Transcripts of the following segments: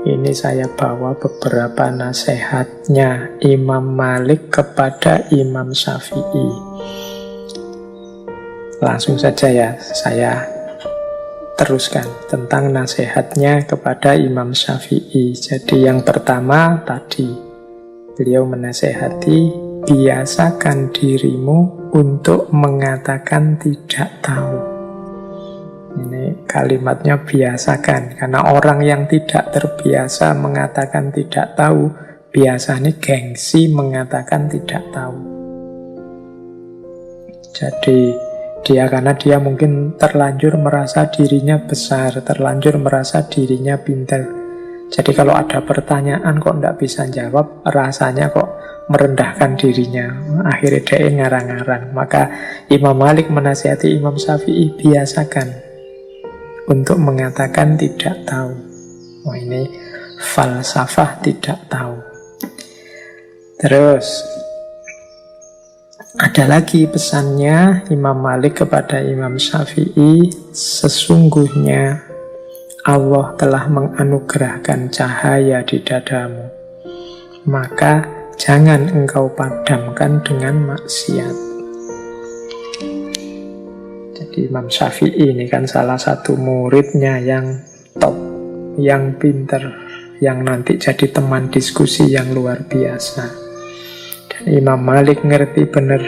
Ini saya bawa beberapa nasihatnya Imam Malik kepada Imam Syafi'i. Langsung saja ya, saya teruskan tentang nasihatnya kepada Imam Syafi'i. Jadi yang pertama tadi, beliau menasehati, biasakan dirimu untuk mengatakan tidak tahu. Ini kalimatnya biasakan, karena orang yang tidak terbiasa mengatakan tidak tahu, biasanya gengsi mengatakan tidak tahu. Jadi karena dia mungkin terlanjur merasa dirinya besar, terlanjur merasa dirinya pintar. Jadi kalau ada pertanyaan kok tidak bisa jawab, rasanya kok merendahkan dirinya. Akhirnya dia ngarang-ngarang. Maka Imam Malik menasihati Imam Syafi'i, biasakan untuk mengatakan tidak tahu. Oh, ini falsafah tidak tahu. Terus ada lagi pesannya Imam Malik kepada Imam Syafi'i, sesungguhnya Allah telah menganugerahkan cahaya di dadamu, maka jangan engkau padamkan dengan maksiat. Jadi Imam Syafi'i ini kan salah satu muridnya yang top, yang pinter, yang nanti jadi teman diskusi yang luar biasa. Dan Imam Malik ngerti benar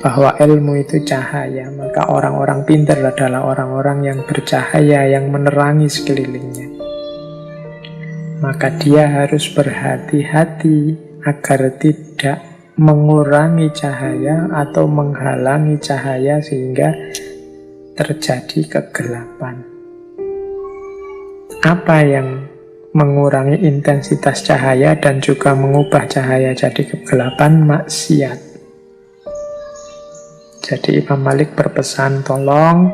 bahwa ilmu itu cahaya, maka orang-orang pinter adalah orang-orang yang bercahaya, yang menerangi sekelilingnya. Maka dia harus berhati-hati agar tidak mengurangi cahaya atau menghalangi cahaya sehingga terjadi kegelapan. Apa yang mengurangi intensitas cahaya dan juga mengubah cahaya jadi kegelapan? Maksiat. Jadi Imam Malik berpesan, tolong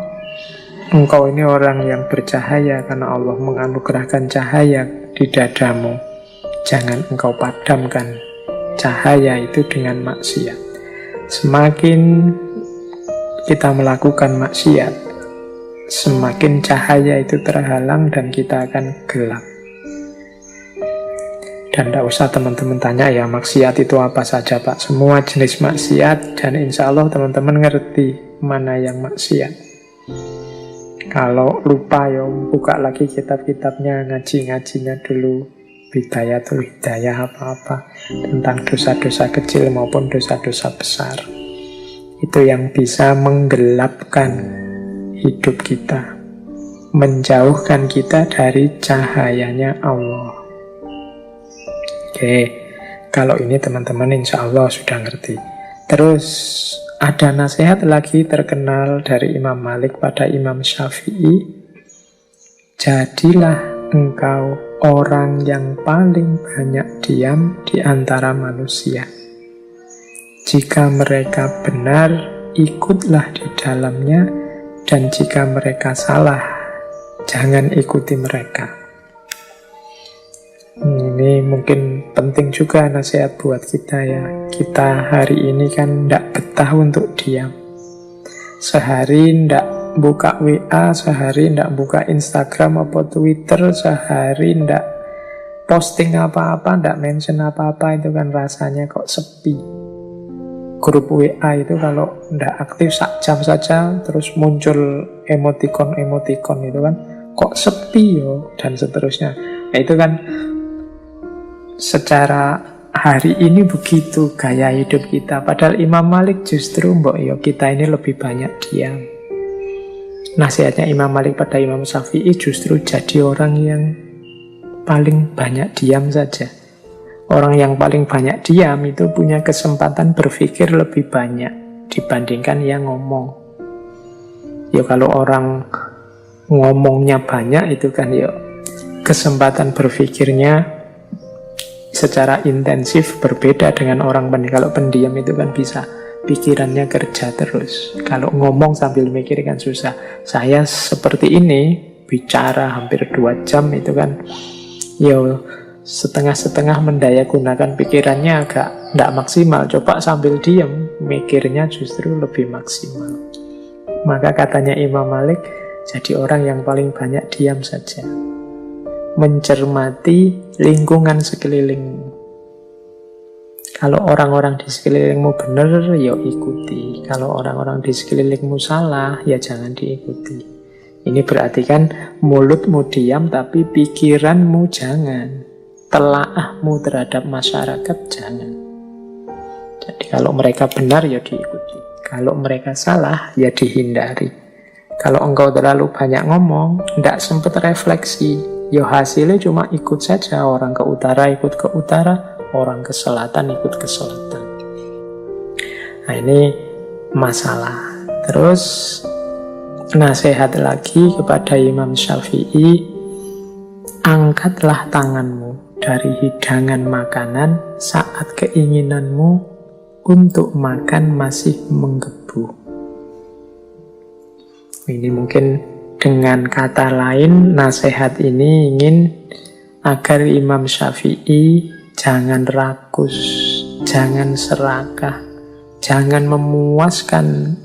engkau ini orang yang bercahaya karena Allah menganugerahkan cahaya di dadamu. Jangan engkau padamkan cahaya itu dengan maksiat. Semakin kita melakukan maksiat, semakin cahaya itu terhalang dan kita akan gelap. Dan tidak usah teman-teman tanya ya, maksiat itu apa saja Pak. Semua jenis maksiat, dan insya Allah teman-teman ngerti mana yang maksiat. Kalau lupa ya buka lagi kitab-kitabnya, ngaji-ngajinya dulu, Bidayatul Hidayah apa-apa, tentang dosa-dosa kecil maupun dosa-dosa besar. Itu yang bisa menggelapkan hidup kita, menjauhkan kita dari cahayanya Allah. Oke, kalau ini teman-teman insya Allah sudah ngerti. Terus ada nasihat lagi terkenal dari Imam Malik pada Imam Syafi'i, jadilah engkau orang yang paling banyak diam di antara manusia. Jika mereka benar, ikutlah di dalamnya, dan jika mereka salah, jangan ikuti mereka. Ini mungkin penting juga nasihat buat kita ya. Kita hari ini kan tidak betah untuk diam. Sehari tidak buka WA, sehari tidak buka Instagram atau Twitter, sehari tidak posting apa-apa, tidak mention apa-apa, itu kan rasanya kok sepi. Grup WA itu kalau tidak aktif sak jam saja, terus muncul emoticon itu kan kok sepi yo, dan seterusnya. Nah, itu kan secara hari ini begitu gaya hidup kita. Padahal Imam Malik justru kita ini lebih banyak diam. Nasihatnya Imam Malik pada Imam Syafi'i justru jadi orang yang paling banyak diam saja. Orang yang paling banyak diam itu punya kesempatan berpikir lebih banyak dibandingkan yang ngomong. Ya kalau orang ngomongnya banyak itu kan ya kesempatan berpikirnya secara intensif berbeda dengan orang pendiam. Kalau pendiam itu kan bisa pikirannya kerja terus. Kalau ngomong sambil mikir kan susah. Saya seperti ini bicara hampir 2 jam itu kan setengah-setengah mendaya gunakan pikirannya agak tidak maksimal. Coba sambil diam mikirnya justru lebih maksimal. Maka katanya Imam Malik, jadi orang yang paling banyak diam saja. mencermati lingkungan sekelilingmu. Kalau orang-orang di sekelilingmu benar, ya ikuti. Kalau orang-orang di sekelilingmu salah, ya jangan diikuti. Ini berarti kan mulutmu diam, tapi pikiranmu jangan. Telaahmu terhadap masyarakat jangan. Jadi kalau mereka benar, ya diikuti. Kalau mereka salah, ya dihindari. Kalau engkau terlalu banyak ngomong, tidak sempat refleksi, ya hasilnya cuma ikut saja. Orang ke utara ikut ke utara, orang ke selatan ikut ke selatan. Nah ini masalah. Terus nasihat lagi kepada Imam Syafi'i, angkatlah tanganmu dari hidangan makanan saat keinginanmu untuk makan masih menggebu. Ini mungkin dengan kata lain, nasihat ini ingin agar Imam Syafi'i jangan rakus, jangan serakah, jangan memuaskan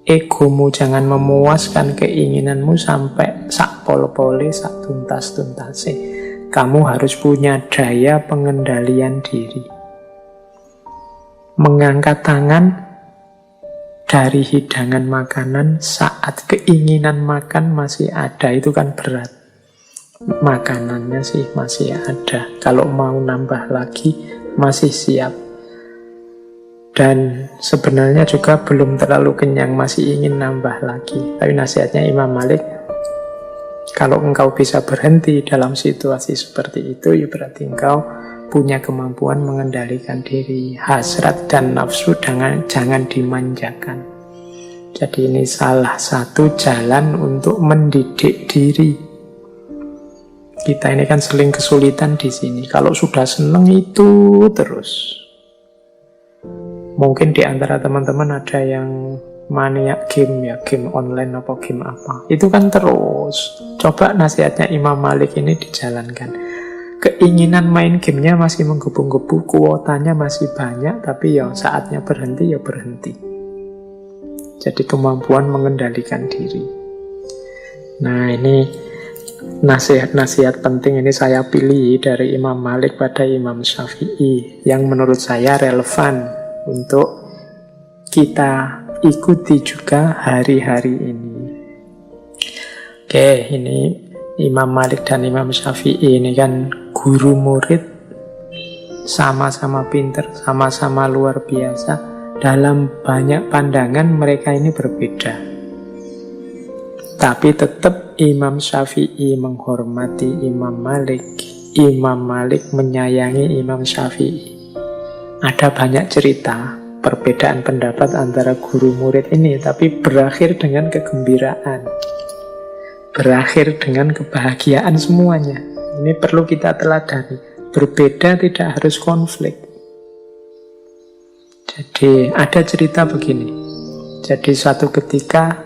egomu, jangan memuaskan keinginanmu sampai sak pol-pole, sak tuntas-tuntase. Kamu harus punya daya pengendalian diri. Mengangkat tangan dari hidangan makanan saat keinginan makan masih ada, itu kan berat. Makanannya sih masih ada, kalau mau nambah lagi masih siap. Dan sebenarnya juga belum terlalu kenyang, masih ingin nambah lagi. Tapi nasihatnya Imam Malik, kalau engkau bisa berhenti dalam situasi seperti itu, ya berarti engkau punya kemampuan mengendalikan diri. Hasrat dan nafsu jangan dimanjakan. Jadi ini salah satu jalan untuk mendidik diri. Kita ini kan sering kesulitan di sini. Kalau sudah seneng itu terus. Mungkin di antara teman-teman ada yang maniak game, ya game online apa game apa. Itu kan terus. Coba nasihatnya Imam Malik ini dijalankan. Keinginan main gamenya masih menggebu-gebu, kuotanya masih banyak, tapi ya saatnya berhenti, ya berhenti. Jadi kemampuan mengendalikan diri. Nah ini nasihat-nasihat penting ini saya pilih dari Imam Malik pada Imam Syafi'i, yang menurut saya relevan untuk kita ikuti juga hari-hari ini. Oke, ini Imam Malik dan Imam Syafi'i ini kan guru murid, sama-sama pinter, sama-sama luar biasa. Dalam banyak pandangan mereka ini berbeda. Tapi tetap Imam Syafi'i menghormati Imam Malik. Imam Malik menyayangi Imam Syafi'i. Ada banyak cerita perbedaan pendapat antara guru murid ini, tapi berakhir dengan kegembiraan. Berakhir dengan kebahagiaan semuanya. Ini perlu kita teladani. Berbeda tidak harus konflik. Jadi ada cerita begini. Jadi suatu ketika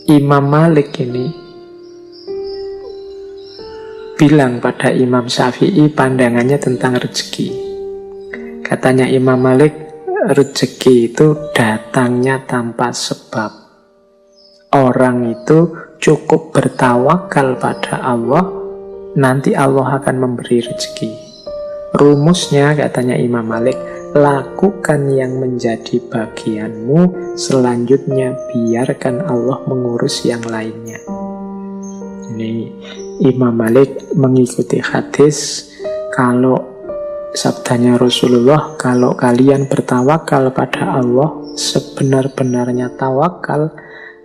Imam Malik ini bilang pada Imam Syafi'i pandangannya tentang rezeki. Katanya Imam Malik, rezeki itu datangnya tanpa sebab. Orang itu cukup bertawakal pada Allah, nanti Allah akan memberi rezeki. Rumusnya, katanya Imam Malik, lakukan yang menjadi bagianmu, selanjutnya biarkan Allah mengurus yang lainnya. Ini Imam Malik mengikuti hadis, kalau sabdanya Rasulullah, kalau kalian bertawakal pada Allah sebenar-benarnya tawakal,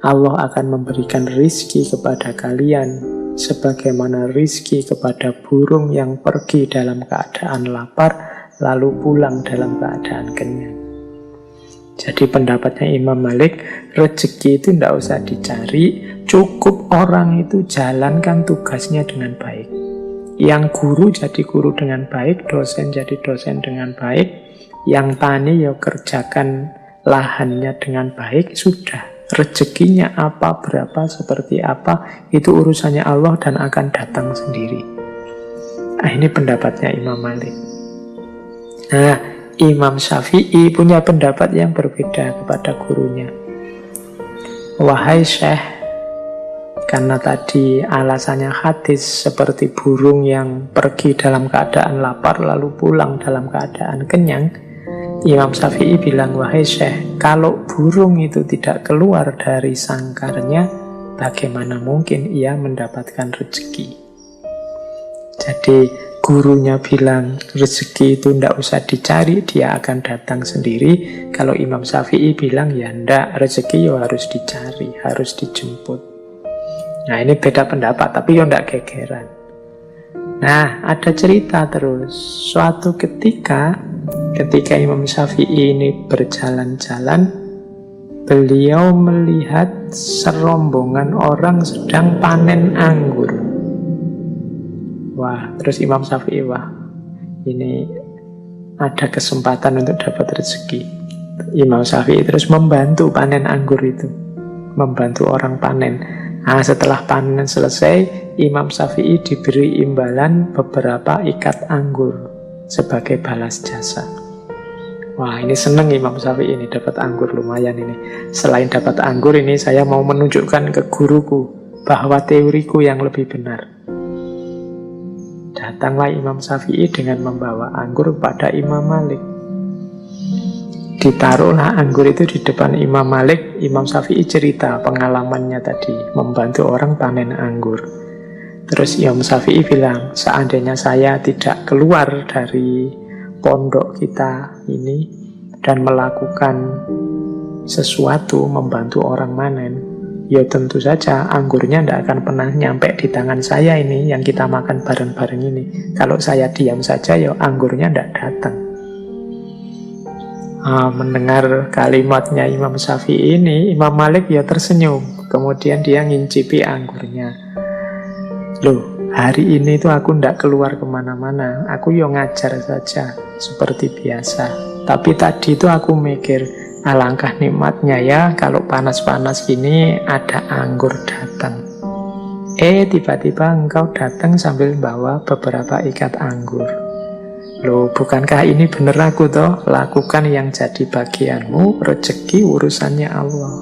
Allah akan memberikan rizki kepada kalian sebagaimana rizki kepada burung yang pergi dalam keadaan lapar lalu pulang dalam keadaan kenyang. Jadi pendapatnya Imam Malik, rezeki itu tidak usah dicari, cukup orang itu jalankan tugasnya dengan baik. Yang guru jadi guru dengan baik, dosen jadi dosen dengan baik, yang tani ya kerjakan lahannya dengan baik, sudah. Rezekinya apa, berapa, seperti apa, itu urusannya Allah dan akan datang sendiri. Nah, ini pendapatnya Imam Malik. Nah, Imam Syafi'i punya pendapat yang berbeda kepada gurunya. Wahai Syekh, Karena tadi alasannya hadis seperti burung yang pergi dalam keadaan lapar lalu pulang dalam keadaan kenyang. Imam Syafi'i bilang, wahai Syekh, kalau burung itu tidak keluar dari sangkarnya, bagaimana mungkin ia mendapatkan rezeki? Jadi gurunya bilang rezeki itu tidak usah dicari, dia akan datang sendiri. Kalau Imam Syafi'i bilang ya ndak, rezeki ya harus dicari, harus dijemput. Nah ini beda pendapat, tapi ya ndak gegeran. Nah ada cerita terus. Suatu ketika Imam Syafi'i ini berjalan-jalan, beliau melihat serombongan orang sedang panen anggur. Wah, terus Imam Syafi'i, wah, ini ada kesempatan untuk dapat rezeki. Imam Syafi'i terus membantu panen anggur itu, membantu orang panen. Nah, setelah panen selesai, Imam Syafi'i diberi imbalan beberapa ikat anggur sebagai balas jasa. Wah, ini seneng Imam Syafi'i ini dapat anggur, lumayan ini. Selain dapat anggur ini, saya mau menunjukkan ke guruku bahwa teoriku yang lebih benar. Datanglah Imam Syafi'i dengan membawa anggur pada Imam Malik. Ditaruhlah anggur itu di depan Imam Malik. Imam Syafi'i cerita pengalamannya tadi, membantu orang panen anggur. Terus Imam Syafi'i bilang, seandainya saya tidak keluar dari pondok kita ini dan melakukan sesuatu membantu orang panen, ya tentu saja anggurnya tidak akan pernah nyampe di tangan saya ini yang kita makan bareng-bareng ini. Kalau saya diam saja, ya anggurnya tidak datang. Mendengar kalimatnya Imam Syafi'i ini, Imam Malik ya tersenyum. Kemudian dia ngincipi anggurnya. Loh, hari ini tuh aku ndak keluar kemana-mana. Aku ya ngajar saja, seperti biasa. Tapi tadi itu aku mikir, alangkah nikmatnya ya kalau panas-panas gini ada anggur datang. Tiba-tiba engkau datang sambil bawa beberapa ikat anggur. Loh, bukankah ini bener aku toh? Lakukan yang jadi bagianmu, rezeki urusannya Allah.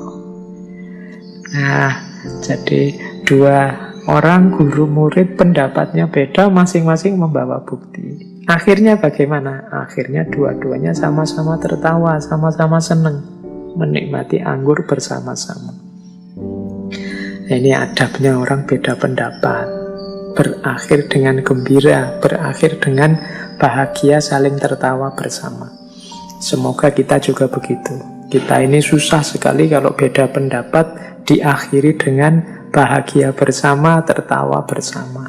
Nah, jadi dua orang guru murid pendapatnya beda, masing-masing membawa bukti. Akhirnya bagaimana? Akhirnya dua-duanya sama-sama tertawa, sama-sama senang menikmati anggur bersama-sama. Ini adabnya orang beda pendapat. Berakhir dengan gembira, berakhir dengan bahagia, saling tertawa bersama. Semoga kita juga begitu. Kita ini susah sekali kalau beda pendapat diakhiri dengan bahagia bersama, tertawa bersama.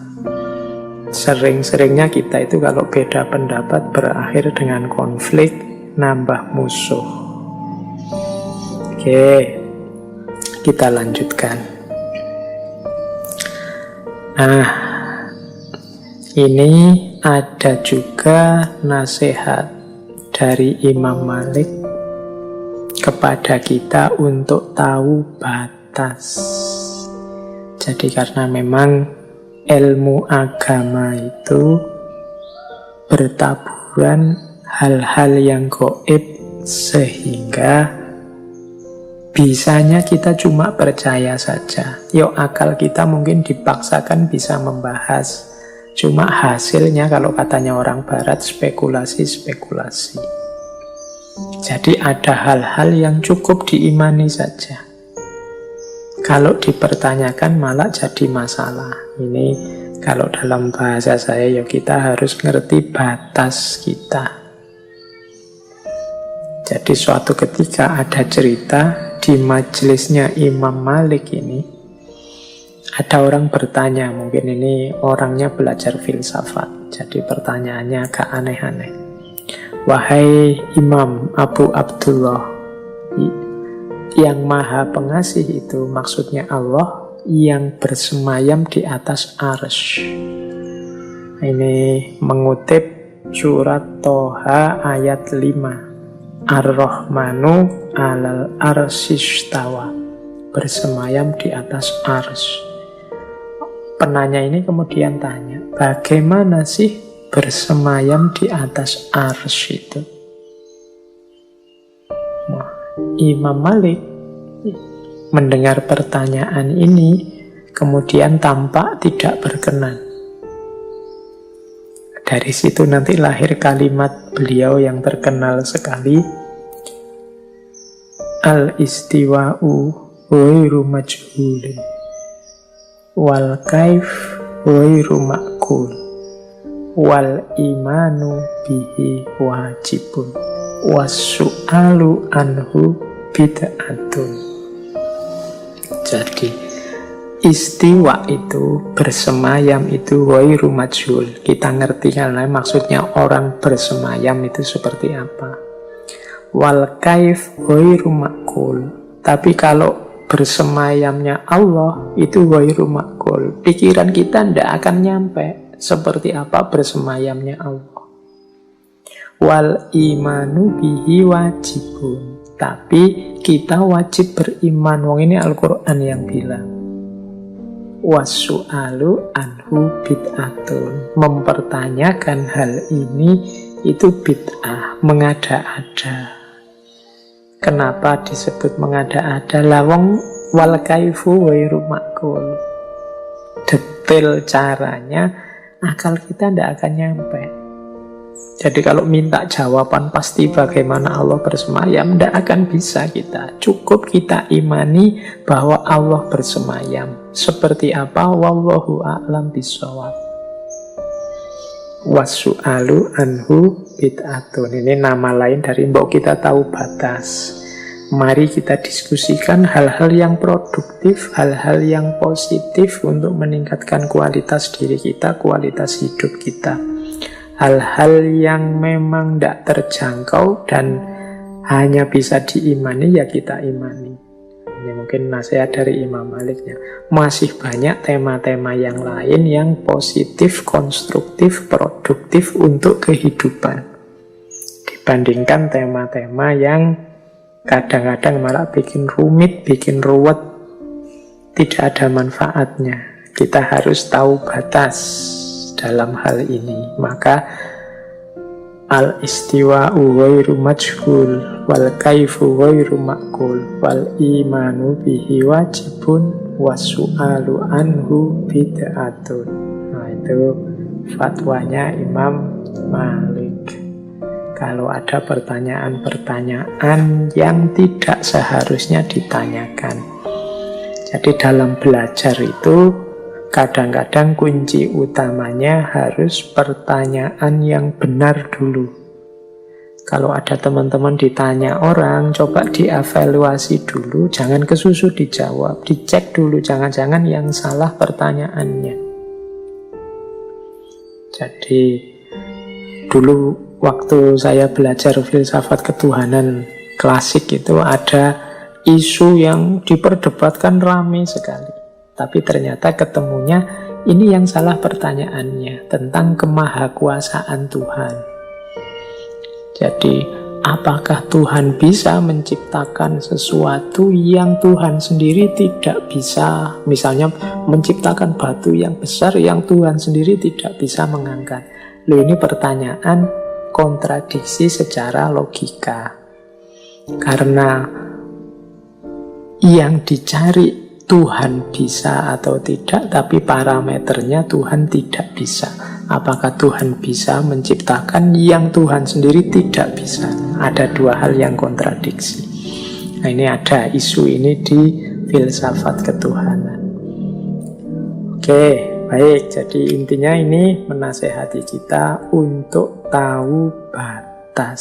Sering-seringnya kita itu kalau beda pendapat berakhir dengan konflik, nambah musuh. Oke, kita lanjutkan. Nah, ini ada juga nasihat dari Imam Malik kepada kita untuk tahu batas. Jadi karena memang ilmu agama itu bertaburan hal-hal yang gaib, sehingga bisanya kita cuma percaya saja. Akal kita mungkin dipaksakan bisa membahas, cuma hasilnya kalau katanya orang barat spekulasi-spekulasi. Jadi ada hal-hal yang cukup diimani saja. Kalau dipertanyakan malah jadi masalah. Ini kalau dalam bahasa saya kita harus ngerti batas kita. Jadi suatu ketika ada cerita di majelisnya Imam Malik ini, ada orang bertanya, mungkin ini orangnya belajar filsafat, jadi pertanyaannya agak aneh-aneh. Wahai Imam Abu Abdullah, yang maha pengasih itu maksudnya Allah yang bersemayam di atas arsy. Ini mengutip surat Toha ayat 5. Ar-Rahmanu alal arsyistawa, bersemayam di atas arsy. Penanya ini kemudian tanya, bagaimana sih bersemayam di atas arsy itu? Imam Malik mendengar pertanyaan ini kemudian tampak tidak berkenan. Dari situ nanti lahir kalimat beliau yang terkenal sekali, al-istiwa'u ghairu majhulin wal kaif ghairu ma'kul wal imanu bihi wajibun wassu'alu anhu bid'atun. Jadi istiwa itu, bersemayam itu ghairu majhul. Kita ngerti kan maksudnya orang bersemayam itu seperti apa. Wal kaif ghairu ma'kul. Tapi kalau bersemayamnya Allah itu ghairu ma'kul. Pikiran kita tidak akan nyampe seperti apa bersemayamnya Allah. Wal imanu bihi wajibun. Tapi kita wajib beriman. Wong ini Al-Quran yang bilang. Wasu'alu anhu bid'atun. Mempertanyakan hal ini itu bid'ah, mengada-ada. Kenapa disebut mengada-ada? Lawang wal kaifu ghairu ma'kul. Detail caranya akal kita tidak akan nyampe. Jadi kalau minta jawaban pasti bagaimana Allah bersemayam, tidak akan bisa kita. Cukup kita imani bahwa Allah bersemayam. Seperti apa? Wallahu a'lam bishawab. Wasu'alu anhu bid'atun. Ini nama lain dari mbok kita tahu batas. Mari kita diskusikan hal-hal yang produktif, hal-hal yang positif untuk meningkatkan kualitas diri kita, kualitas hidup kita. Hal-hal yang memang tidak terjangkau dan hanya bisa diimani, ya kita imani. Ini mungkin nasihat dari Imam Maliknya. Masih banyak tema-tema yang lain yang positif, konstruktif, produktif untuk kehidupan. Dibandingkan tema-tema yang kadang-kadang malah bikin rumit, bikin ruwet, tidak ada manfaatnya. Kita harus tahu batas dalam hal ini. Maka al-istiwa'u ghairu majhul wal kaifu ghairu ma'kul wal imanu bihi wajibun wasu'alu anhu bid'atun. Nah, itu fatwanya Imam Malik. Kalau ada pertanyaan-pertanyaan yang tidak seharusnya ditanyakan. Jadi dalam belajar itu kadang-kadang kunci utamanya harus pertanyaan yang benar dulu. Kalau ada teman-teman ditanya orang, coba dievaluasi dulu, jangan kesusu dijawab, dicek dulu, jangan-jangan yang salah pertanyaannya. Jadi dulu waktu saya belajar filsafat ketuhanan klasik itu ada isu yang diperdebatkan ramai sekali. Tapi ternyata ketemunya ini yang salah pertanyaannya tentang kemahakuasaan Tuhan. Jadi apakah Tuhan bisa menciptakan sesuatu yang Tuhan sendiri tidak bisa? Misalnya menciptakan batu yang besar yang Tuhan sendiri tidak bisa mengangkat. Loh, ini pertanyaan kontradiksi secara logika. Karena yang dicari Tuhan bisa atau tidak, tapi parameternya Tuhan tidak bisa. Apakah Tuhan bisa menciptakan yang Tuhan sendiri tidak bisa? Ada dua hal yang kontradiksi. Nah, ini ada isu ini di filsafat ketuhanan. Oke, baik. Jadi intinya ini menasehati kita untuk tahu batas.